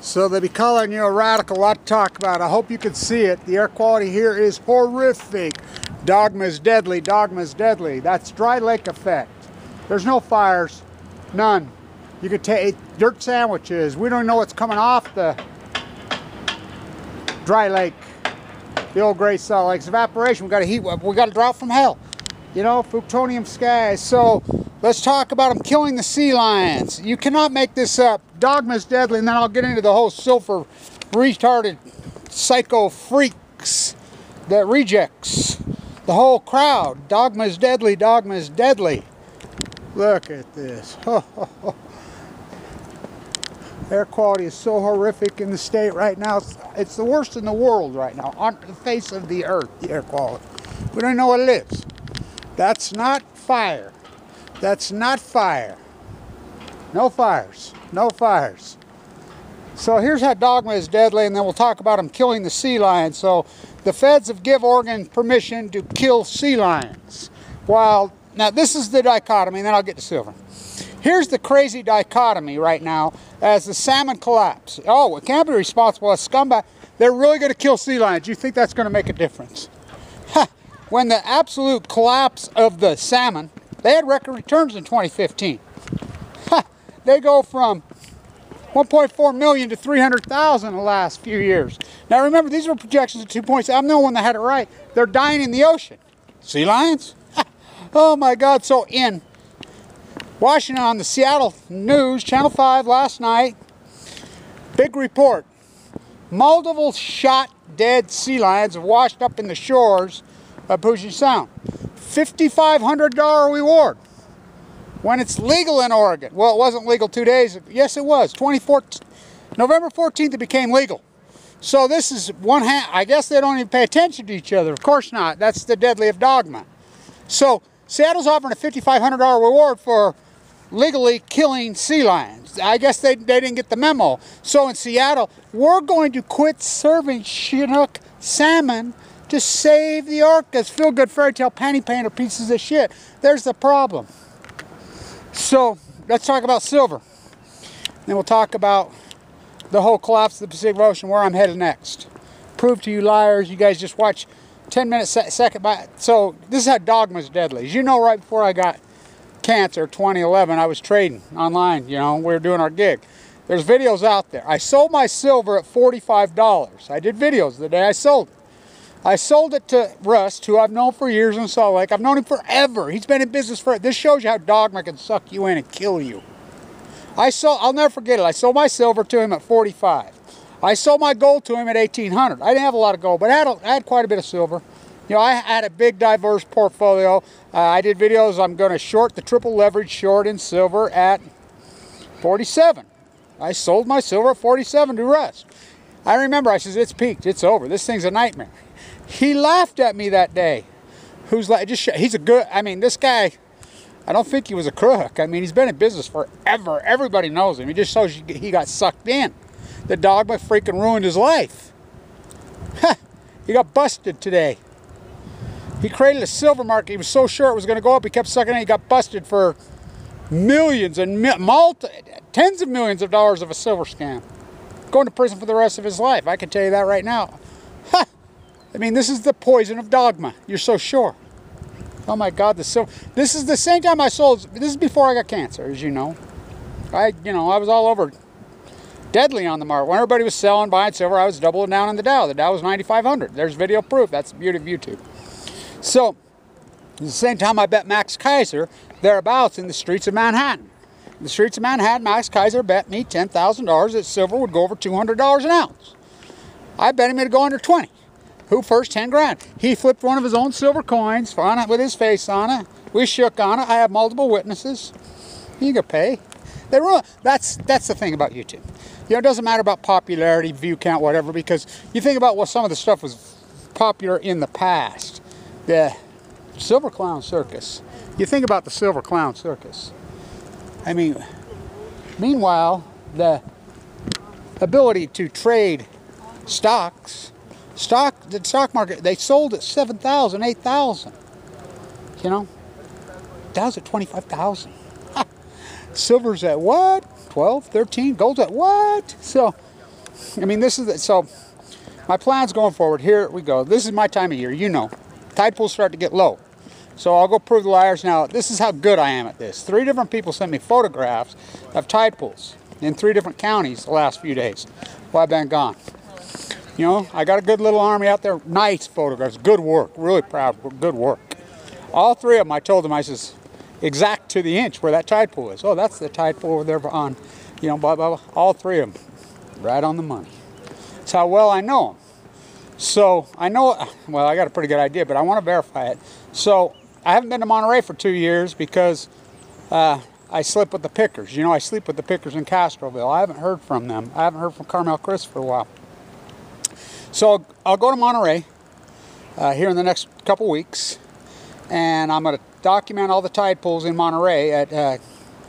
So they be calling you a radical, a lot to talk about. I hope you can see it. The air quality here is horrific. Dogma is deadly, dogma is deadly. That's dry lake effect. There's no fires, none. You could take dirt sandwiches. We don't know what's coming off the dry lake. The old Great Salt Lake's evaporation. We got a heat, we got a drought from hell. You know, plutonium skies. So let's talk about them killing the sea lions. You cannot make this up. Dogma is deadly, and then I'll get into the whole silver retarded psycho freaks that rejects the whole crowd. Dogma is deadly, dogma is deadly. Look at this. Air quality is so horrific in the state right now. It's the worst in the world right now, on the face of the earth, the air quality. We don't know what it is. That's not fire. That's not fire. No fires. No fires. So here's how dogma is deadly, and then we'll talk about them killing the sea lions. So the feds have given Oregon permission to kill sea lions. While, now this is the dichotomy, and then I'll get to silver. Here's the crazy dichotomy right now as the salmon collapse. Oh, it can't be responsible as scumbag. They're really going to kill sea lions. You think that's going to make a difference? When the absolute collapse of the salmon, they had record returns in 2015. They go from 1.4 million to 300,000 in the last few years. Now remember, these were projections of 2.7. I'm the one that had it right. They're dying in the ocean. Sea lions? Oh my God. So in Washington, on the Seattle News, Channel 5 last night, big report. Multiple shot dead sea lions have washed up in the shores of Puget Sound. $5,500 reward. When it's legal in Oregon. Well, it wasn't legal 2 days. Yes, it was. November 14th, it became legal. So this is one hand. I guess they don't even pay attention to each other. Of course not. That's the deadly of dogma. So Seattle's offering a $5,500 reward for legally killing sea lions. I guess they didn't get the memo. So in Seattle, we're going to quit serving Chinook salmon to save the orcas. Feel-good fairy tale panty painter pieces of shit. There's the problem. So let's talk about silver. Then we'll talk about the whole collapse of the Pacific Ocean, where I'm headed next. Prove to you liars, you guys just watch 10 minutes, second by. So this is how dogma is deadly. As you know, right before I got cancer, 2011, I was trading online. You know, we were doing our gig. There's videos out there. I sold my silver at $45. I did videos the day I sold it. I sold it to Rust, who I've known for years in Salt Lake. I've known him forever. He's been in business for it. This shows you how dogma can suck you in and kill you. I'll never forget it. I sold my silver to him at $45. I sold my gold to him at $1,800. I didn't have a lot of gold, but I had quite a bit of silver. You know, I had a big, diverse portfolio. I did videos. I'm going to short the triple leverage short in silver at 47. I sold my silver at 47 to Rust. I remember, I says, it's peaked. It's over. This thing's a nightmare. He laughed at me that day. Who's like, he's a good, I mean, this guy, I don't think he was a crook. I mean, he's been in business forever. Everybody knows him. He just shows you he got sucked in. The dogma freaking ruined his life. He got busted today. He created a silver market. He was so sure it was going to go up. He kept sucking in. He got busted for millions and tens of millions of dollars of a silver scam. Going to prison for the rest of his life. I can tell you that right now. I mean, this is the poison of dogma. You're so sure. Oh my God, the silver. This is the same time I sold. This is before I got cancer, as you know. I was all over deadly on the market. When everybody was selling, buying silver, I was doubling down on the Dow. The Dow was 9,500. There's video proof. That's the beauty of YouTube. So, at the same time, I bet Max Kaiser thereabouts in the streets of Manhattan. In the streets of Manhattan, Max Kaiser bet me $10,000 that silver would go over $200 an ounce. I bet him it'd go under 20. Who first? 10 grand. He flipped one of his own silver coins on it with his face on it. We shook on it. I have multiple witnesses. You can pay. They ruin. That's the thing about YouTube. You know, it doesn't matter about popularity, view count, whatever, because you think about what some of the stuff was popular in the past. The Silver Clown Circus. You think about the Silver Clown Circus. I mean, meanwhile, the ability to trade stocks, the stock market, they sold at 7,000, 8,000. You know, Dow's at 25,000. Silver's at what? 12, 13. Gold's at what? So I mean, this is, so my plans going forward, here we go. This is my time of year, you know. Tide pools start to get low. So I'll go prove the liars. Now, this is how good I am at this. 3 different people sent me photographs of tide pools in 3 different counties the last few days while I've been gone. You know, I got a good little army out there. Nice photographs. Good work. Really proud. Good work. All 3 of them, I told them, I says, exact to the inch where that tide pool is. Oh, that's the tide pool over there on, you know, blah, blah, blah. All 3 of them. Right on the money. That's how well I know them. So, I know, well, I got a pretty good idea, but I want to verify it. So, I haven't been to Monterey for 2 years because I sleep with the pickers. You know, I sleep with the pickers in Castroville. I haven't heard from them. I haven't heard from Carmel Chris for a while. So I'll go to Monterey here in the next couple weeks, and I'm going to document all the tide pools in Monterey at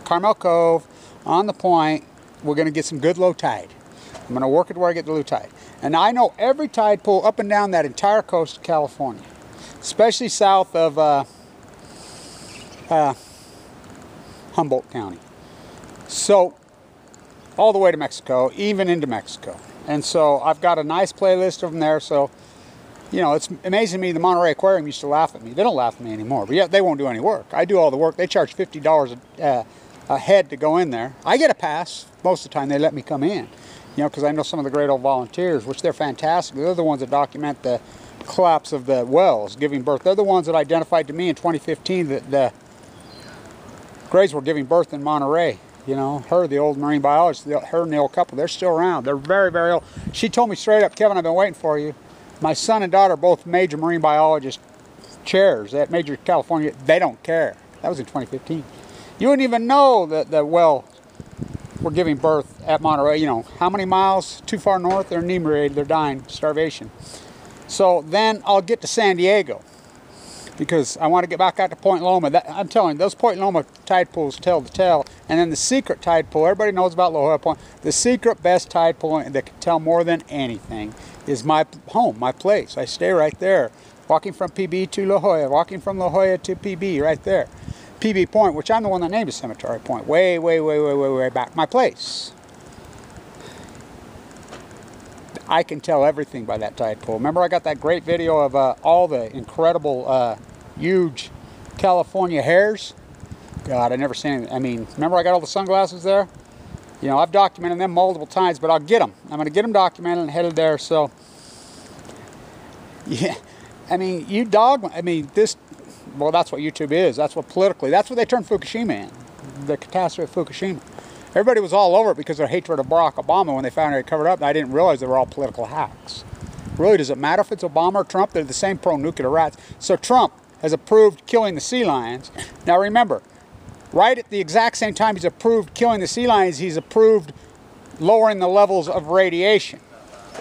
Carmel Cove, on the point. We're going to get some good low tide. I'm going to work it where I get the low tide. And I know every tide pool up and down that entire coast of California, especially south of Humboldt County. So all the way to Mexico, even into Mexico. And so I've got a nice playlist of them there. So, you know, it's amazing to me. The Monterey Aquarium used to laugh at me. They don't laugh at me anymore. But yeah, they won't do any work. I do all the work. They charge $50 a head to go in there. I get a pass. Most of the time they let me come in. You know, because I know some of the great old volunteers, which they're fantastic. They're the ones that document the collapse of the wells giving birth. They're the ones that identified to me in 2015 that the grays were giving birth in Monterey. You know, her, the old marine biologist, her and the old couple, they're still around. They're very, very old. She told me straight up, Kevin, I've been waiting for you. My son and daughter are both major marine biologist chairs at Major California. They don't care. That was in 2015. You wouldn't even know that the well were giving birth at Monterey. You know, how many miles too far north? They're inebriated. They're dying, starvation. So then I'll get to San Diego, because I want to get back out to Point Loma. I'm telling you, those Point Loma tide pools tell the tale. And then the secret tide pool, everybody knows about La Jolla Point. The secret best tide pool that can tell more than anything is my home, my place. I stay right there. Walking from PB to La Jolla, walking from La Jolla to PB, right there. PB Point, which I'm the one that named it Cemetery Point, way, way, way, way, way, way back. My place. I can tell everything by that tide pool. Remember I got that great video of all the incredible, huge California hares? God, I never seen anything. I mean, remember I got all the sunglasses there? You know, I've documented them multiple times, but I'll get them. I'm going to get them documented and headed there. So, yeah, I mean, this, well, that's what YouTube is. That's what politically, that's what they turned Fukushima in. The catastrophe of Fukushima. Everybody was all over it because of their hatred of Barack Obama when they found it covered up. And I didn't realize they were all political hacks. Really, does it matter if it's Obama or Trump? They're the same pro-nuclear rats. So Trump has approved killing the sea lions. Now remember, right at the exact same time he's approved killing the sea lions, he's approved lowering the levels of radiation.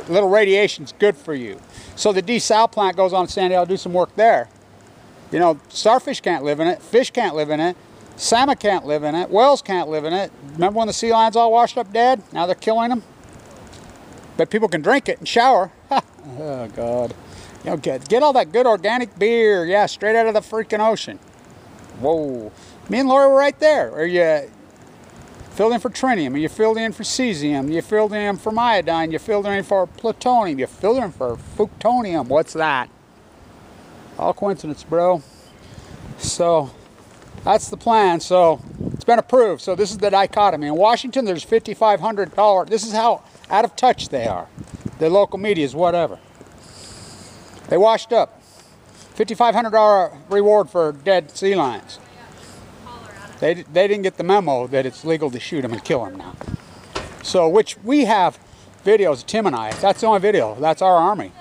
A little radiation's good for you. So the desal plant goes on in San Diego, do some work there. You know, starfish can't live in it, fish can't live in it, salmon can't live in it, whales can't live in it. Remember when the sea lions all washed up dead? Now they're killing them. But people can drink it and shower. Oh, God. You know, get all that good organic beer, yeah, straight out of the freaking ocean. Whoa. Me and Laura were right there. Are you filled in for tritium? Are you filled in for cesium? You filled in for iodine? You filled in for plutonium? You filled in for futonium? What's that? All coincidence, bro. So that's the plan. So it's been approved. So this is the dichotomy. In Washington, there's $5,500. This is how out of touch they are. The local media is whatever. They washed up. $5,500 reward for dead sea lions. They didn't get the memo that it's legal to shoot them and kill them now. So, which we have videos, Tim and I. That's the only video. That's our army.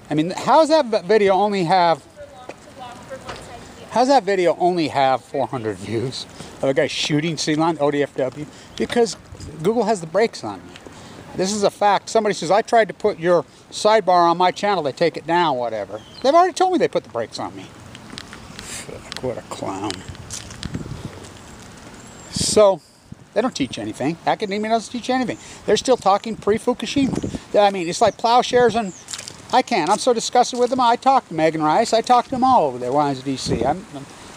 I mean, how's that video only have 400 views of a guy shooting sea lion, ODFW? Because Google has the brakes on me. This is a fact. Somebody says, I tried to put your sidebar on my channel. They take it down, whatever. They've already told me they put the brakes on me. Fuck, what a clown. So, they don't teach anything. Academia doesn't teach anything. They're still talking pre-Fukushima. I mean, it's like plowshares and... I'm so disgusted with them. I talked to Megan Rice. I talked to them all over there when I was in D.C.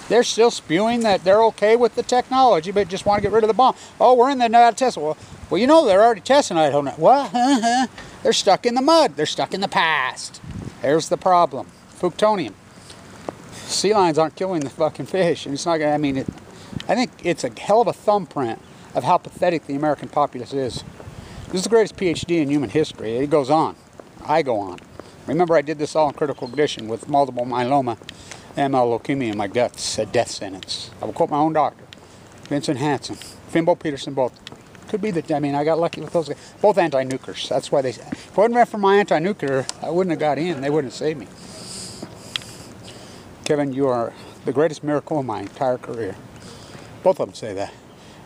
They're still spewing that they're okay with the technology, but just want to get rid of the bomb. Oh, we're in the Nevada test. Well, Well, you know, they're already testing Idaho now. What? They're stuck in the mud. They're stuck in the past. There's the problem. Fukushima. Sea lions aren't killing the fucking fish. And it's not gonna, I mean, I think it's a hell of a thumbprint of how pathetic the American populace is. This is the greatest PhD in human history. It goes on. I go on. Remember, I did this all in critical condition with multiple myeloma, ML leukemia in my guts, a death sentence. I will quote my own doctor, Vincent Hansen, Fimbo Peterson, both. Could be that, I mean, I got lucky with those guys. Both anti-nukers. That's why they, if it wasn't been for my anti-nuclear, I wouldn't have got in. They wouldn't have saved me. Kevin, you are the greatest miracle of my entire career. Both of them say that.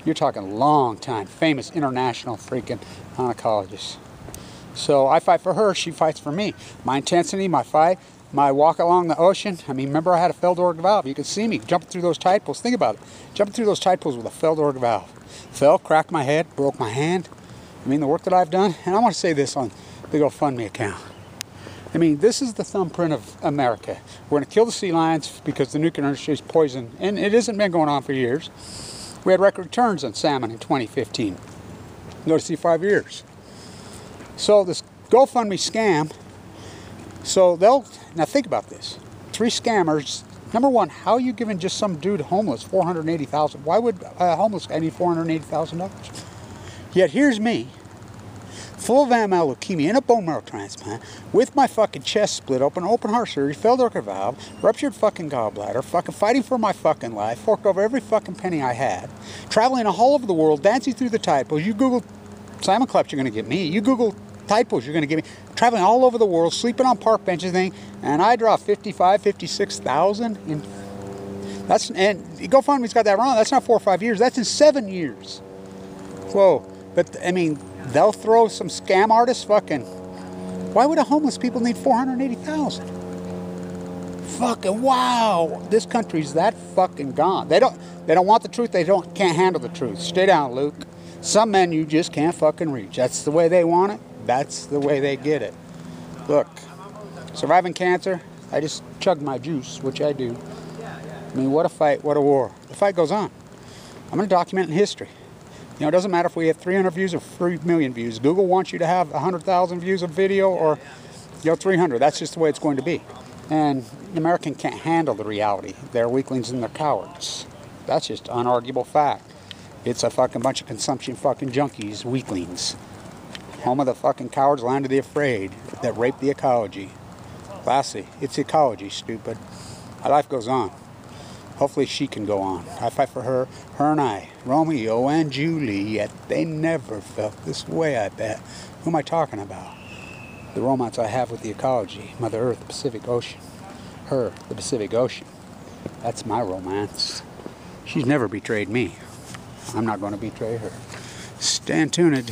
You're talking long time, famous international freaking oncologist. So I fight for her, she fights for me. My intensity, my fight, my walk along the ocean. I mean, remember I had a Feldorg valve. You could see me jumping through those tide pools. Think about it. Jumping through those tide pools with a Feldorg valve. Fell, cracked my head, broke my hand. I mean, the work that I've done. And I want to say this on the GoFundMe account. I mean, this is the thumbprint of America. We're going to kill the sea lions because the nuclear industry is poison. And it hasn't been going on for years. We had record returns on salmon in 2015. Go to see 5 years. So this GoFundMe scam, so they'll, now think about this. 3 scammers. Number one, how are you giving just some dude homeless $480,000? Why would a homeless guy need $480,000? Yet here's me, full of AML leukemia, in a bone marrow transplant, with my fucking chest split open, open heart surgery, Feldorg valve, ruptured fucking gallbladder, fucking fighting for my fucking life, forked over every fucking penny I had, traveling all over the world, dancing through the tide pools. You Google salmon clubs, you're going to get me. You Google tide pools, you're going to get me. Traveling all over the world, sleeping on park benches, and I draw 55, 56,000. That's, and GoFundMe's got that wrong. That's not 4 or 5 years. That's in 7 years. Whoa. But, I mean, they'll throw some scam artists fucking... Why would a homeless people need 480,000? Fucking wow. This country's that fucking gone. They don't want the truth. They can't handle the truth. Stay down, Luke. Some men you just can't fucking reach. That's the way they want it. That's the way they get it. Look, surviving cancer, I just chugged my juice, which I do. I mean, what a fight, what a war. The fight goes on. I'm going to document in history. You know, it doesn't matter if we have 300 views or 3 million views. Google wants you to have 100,000 views of video or, 300. That's just the way it's going to be. And the American can't handle the reality. They're weaklings and they're cowards. That's just unarguable fact. It's a fucking bunch of consumption fucking junkies, weaklings. Home of the fucking cowards, land of the afraid that rape the ecology. Lastly, it's ecology, stupid. My life goes on. Hopefully she can go on. I fight for her, her and I, Romeo and Juliet. They never felt this way, I bet. Who am I talking about? The romance I have with the ecology, Mother Earth, the Pacific Ocean. Her, the Pacific Ocean. That's my romance. She's never betrayed me. I'm not going to betray her. Stand tuned.